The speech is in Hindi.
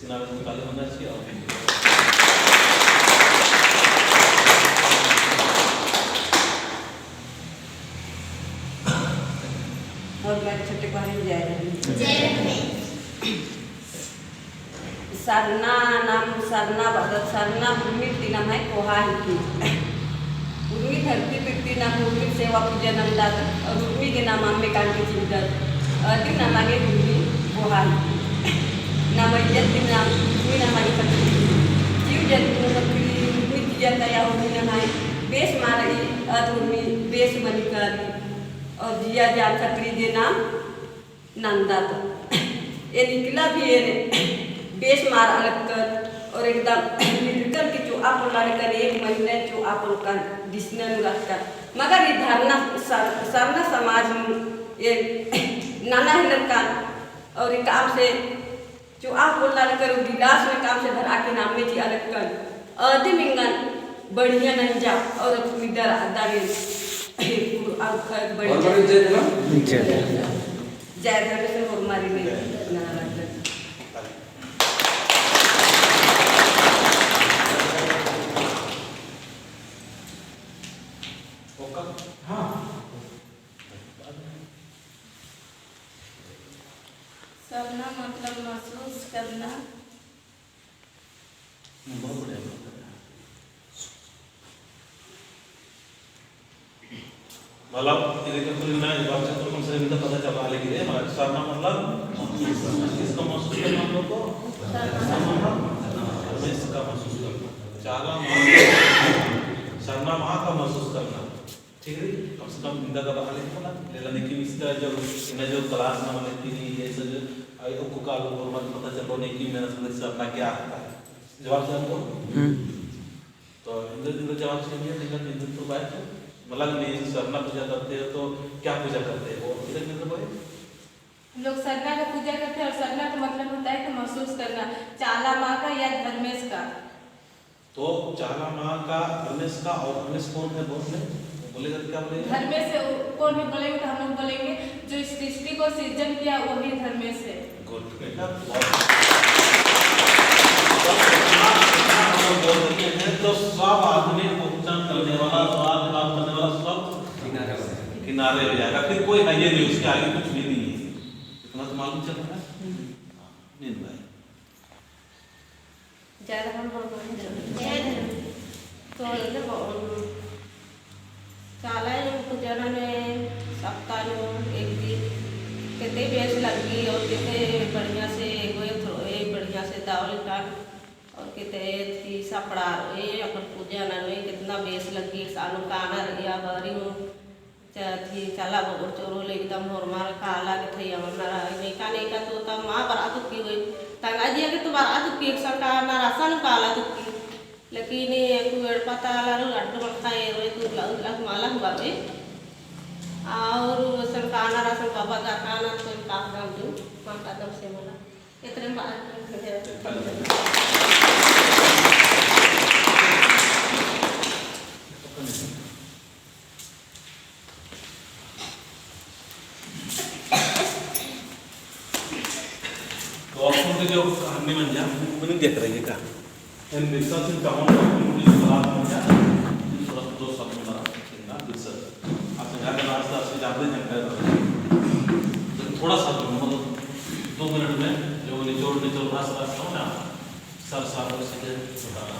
सिनारे निकाले होना चाहिए और मैं छोटे भाई जय सरना नाम सरना बदल सरना भूमि नाम है कोहा की उर्मी धरती पृथ्वी नाम उर्मी सेवा पूजा नाम दाद और उर्मी के नाम आम में काट के चिंतन दिन नाम आगे भूमि कोहा नाम यज्ञ नाम उर्मी नाम आगे पृथ्वी जीव जंतु नकली उर्मी जाता या उर्मी नाम है बेस मारी उर्मी बेस मनिकारी और जिया जान खत्री के नाम नंदा तो ये निकला भी ये बेस मार अलग कर और एकदम निर्कर की जो आप लड़कर एक महीने जो आप लोग का दिसने रखकर मगर ये धरना सरना समाज में ये नाना हिलर का और एक काम से जो आप लोग लड़कर गिलास में काम से भर आके नाम में जी अलग कर आदि मिंगन बढ़िया नंजा और मिडर आदारी जय से हमारी में सरना मतलब महसूस करना मतलब ಇದಕ್ಕೆ ಕುರಿನ ಇವಾಗ ಚತುರ್ಮುಖದಿಂದ ಪದ ಚಲಾಗಿದೆ सरना मतलब इसका महसूस करना हम लोग को इसका महसूस करना चाला सरना माँ का महसूस करना ठीक है कम से कम इंदा का बहाल है ना लेकिन कि इसका जब इन्हें जो क्लास ना वाले थी ये सब आयो को काल और मत पता चलो नहीं कि मेरा समझ सरना क्या आता है जवाब से हमको तो इंद्र जवाब चाहिए लेकिन इंद्र तो बात मतलब नहीं सरना पूजा करते हो तो क्या पूजा करते हो इधर मित्र भाई लोग सरना का पूजा करते हैं और सरना का मतलब होता है कि महसूस करना चाला माँ का या धर्मेश का तो चाला माँ का धर्मेश का और धर्मेश कौन है बोलेगा क्या बोलेगा धर्मेश से कौन है बोलेंगे तो हम लोग बोलेंगे जो इस सृष्टि को सृजन किया वही धर्मेश है गुड बेटा तो सब आदमी भुगतान करने वाला स्वाद प्राप्त करने वाला सब किनारे हो जाएगा फिर कोई है नहीं उसके आगे कुछ भी नहीं है इतना तो मालूम चल रहा है नहीं भाई ज़्यादा हम तो इधर चाला पूजा ने सप्ताह एक दिन कितने बेस लगी और कितने बढ़िया से बढ़िया से दावल काट और कितने थी सपड़ा ये अपन पूजा ना कितना बेस लगी सालों का आना रहिया बारी हूँ थी चला बगोर चोरो एकदम होरमार काला के थी हमारा नहीं का तो तब माँ बारात की हुई तंगा जी के तो बारात की एक सर का ना राशन काला तुक्की लेकिन एक वेड़ पता ला लड्डू बनता है वे तो लग माला हुआ बे और सरकाना राशन बाबा का खाना तो काम काम दो माता दम से मला इतने बात जो हमने मन जा मैंने देख रही है का इन विश्वास से कहां मुझे बात हो जा थोड़ा दो सब में ना विश्वास आप समझा के रास्ता से जाते हैं थोड़ा सा मतलब 2 मिनट में जो निचोड़ रास्ता ना सर साहब से बताना